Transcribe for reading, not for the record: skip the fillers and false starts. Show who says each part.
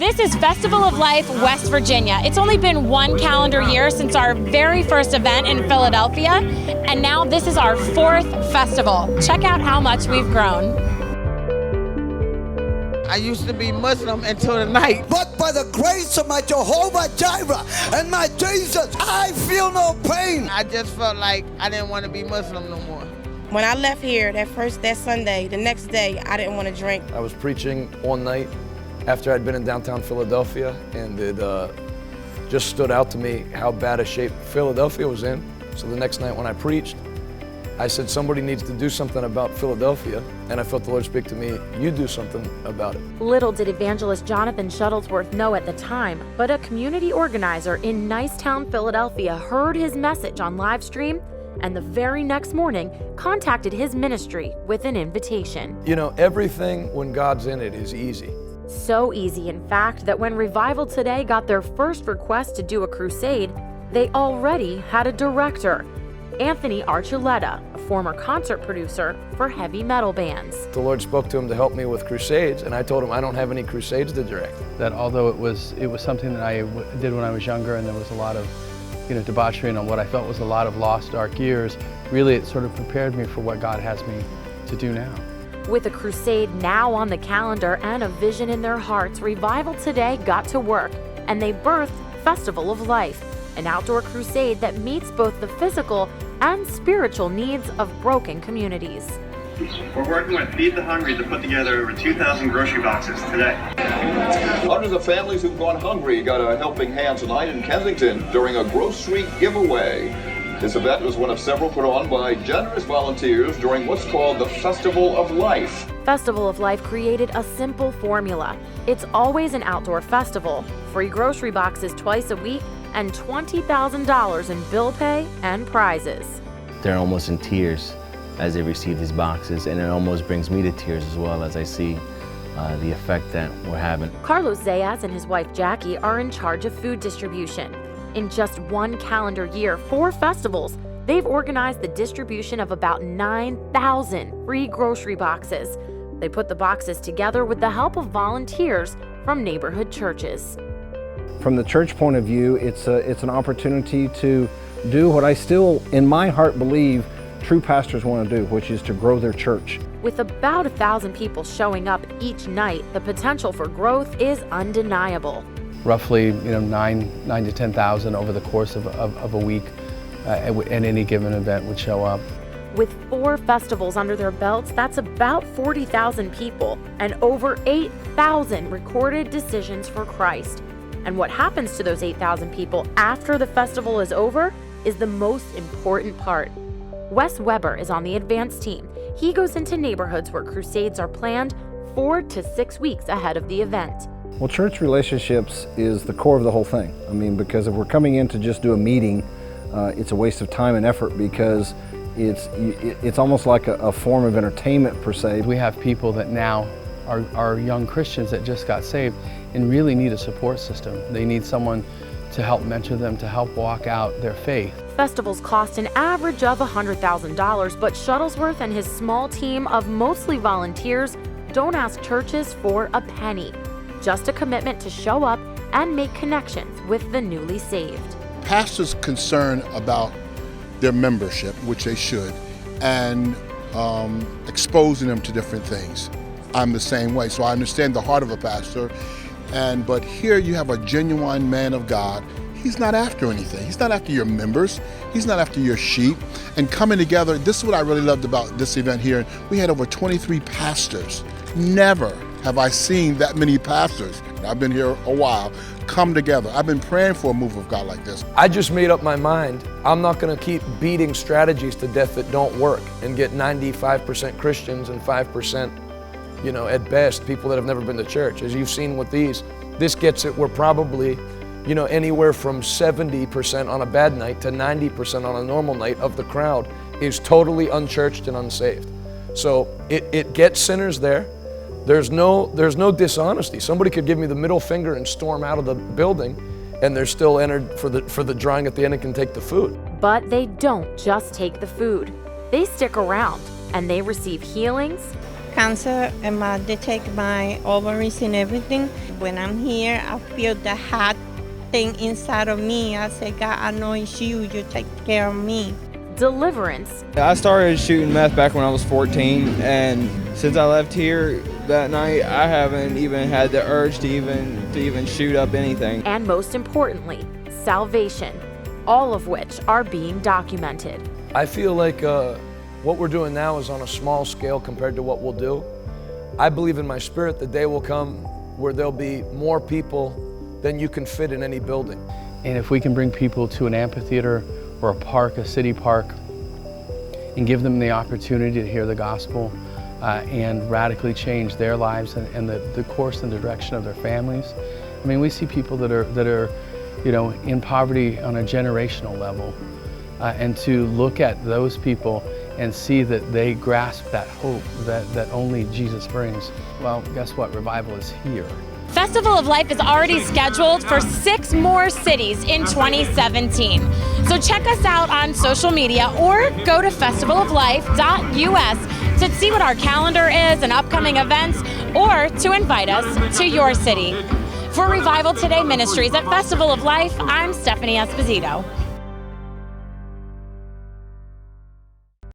Speaker 1: This is Festival of Life, West Virginia. It's only been one calendar year since our very first event in Philadelphia, and now this is our fourth festival. Check out how much we've grown.
Speaker 2: I used to be Muslim until tonight.
Speaker 3: But by the grace of my Jehovah Jireh and my Jesus, I feel no pain.
Speaker 2: I just felt like I didn't want to be Muslim no more.
Speaker 4: When I left here that Sunday, the next day, I didn't want to drink.
Speaker 5: I was preaching one night after I'd been in downtown Philadelphia, and it just stood out to me how bad a shape Philadelphia was in. So the next night when I preached, I said, somebody needs to do something about Philadelphia, and I felt the Lord speak to me, you do something about it.
Speaker 6: Little did evangelist Jonathan Shuttlesworth know at the time, but a community organizer in Nicetown, Philadelphia heard his message on live stream, and the very next morning contacted his ministry with an invitation.
Speaker 5: You know, everything when God's in it is easy.
Speaker 6: So easy, in fact, that when Revival Today got their first request to do a crusade, they already had a director, Anthony Archuleta, a former concert producer for heavy metal bands.
Speaker 5: The Lord spoke to him to help me with crusades, and I told him I don't have any crusades to direct.
Speaker 7: That although it was something that I did when I was younger, and there was a lot of debauchery and what I felt was a lot of lost, dark years, really it sort of prepared me for what God has me to do now.
Speaker 6: With a crusade now on the calendar and a vision in their hearts, Revival Today got to work, and they birthed Festival of Life, an outdoor crusade that meets both the physical and spiritual needs of broken communities.
Speaker 8: We're working with Feed the Hungry to put together over 2,000 grocery boxes today.
Speaker 9: Hundreds of families who've gone hungry got a helping hand tonight in Kensington during a grocery giveaway. This event was one of several put on by generous volunteers during what's called the Festival of Life.
Speaker 6: Festival of Life created a simple formula. It's always an outdoor festival, free grocery boxes twice a week, and $20,000 in bill pay and prizes.
Speaker 10: They're almost in tears as they receive these boxes, and it almost brings me to tears as well as I see the effect that we're having.
Speaker 6: Carlos Zayas and his wife Jackie are in charge of food distribution. In just one calendar year, 4 festivals, they've organized the distribution of about 9,000 free grocery boxes. They put the boxes together with the help of volunteers from neighborhood churches.
Speaker 11: From the church point of view, it's an opportunity to do what I still, in my heart, believe true pastors want to do, which is to grow their church.
Speaker 6: With about 1,000 people showing up each night, the potential for growth is undeniable.
Speaker 7: Roughly, 9 to 10,000 over the course of a week at any given event would show up.
Speaker 6: With 4 festivals under their belts, that's about 40,000 people and over 8,000 recorded decisions for Christ. And what happens to those 8,000 people after the festival is over is the most important part. Wes Weber is on the advance team. He goes into neighborhoods where crusades are planned 4 to 6 weeks ahead of the event.
Speaker 11: Well, church relationships is the core of the whole thing. I mean, because if we're coming in to just do a meeting, it's a waste of time and effort because it's almost like a form of entertainment per se.
Speaker 7: We have people that now are young Christians that just got saved and really need a support system. They need someone to help mentor them, to help walk out their faith.
Speaker 6: Festivals cost an average of $100,000, but Shuttlesworth and his small team of mostly volunteers don't ask churches for a penny, just a commitment to show up and make connections with the newly saved.
Speaker 12: Pastors concerned about their membership, which they should, and exposing them to different things. I'm the same way, so I understand the heart of a pastor. But here you have a genuine man of God. He's not after anything. He's not after your members. He's not after your sheep. And coming together, this is what I really loved about this event here. We had over 23 pastors. Never have I seen that many pastors, and I've been here a while, come together. I've been praying for a move of God like this.
Speaker 5: I just made up my mind. I'm not going to keep beating strategies to death that don't work and get 95% Christians and 5%, at best, people that have never been to church. As you've seen with these, this gets it, we're probably, anywhere from 70% on a bad night to 90% on a normal night of the crowd is totally unchurched and unsaved. So it gets sinners there. There's no dishonesty. Somebody could give me the middle finger and storm out of the building, and they're still entered for the drawing at the end and can take the food.
Speaker 6: But they don't just take the food. They stick around and they receive healings,
Speaker 13: cancer and they take my ovaries and everything. When I'm here, I feel the hot thing inside of me. I say, God, I know it's you. You take care of me.
Speaker 6: Deliverance.
Speaker 14: I started shooting meth back when I was 14, and since I left here that night, I haven't even had the urge to even shoot up anything.
Speaker 6: And most importantly, salvation, all of which are being documented.
Speaker 5: I feel like what we're doing now is on a small scale compared to what we'll do. I believe in my spirit the day will come where there'll be more people than you can fit in any building.
Speaker 7: And if we can bring people to an amphitheater or a park, a city park, and give them the opportunity to hear the gospel and radically change their lives and the course and the direction of their families. I mean, we see people that are in poverty on a generational level, and to look at those people and see that they grasp that hope that only Jesus brings. Well, guess what? Revival is here.
Speaker 1: Festival of Life is already scheduled for 6 more cities in 2017. So check us out on social media or go to festivaloflife.us to see what our calendar is and upcoming events, or to invite us to your city. For Revival Today Ministries at Festival of Life, I'm Stephanie Esposito.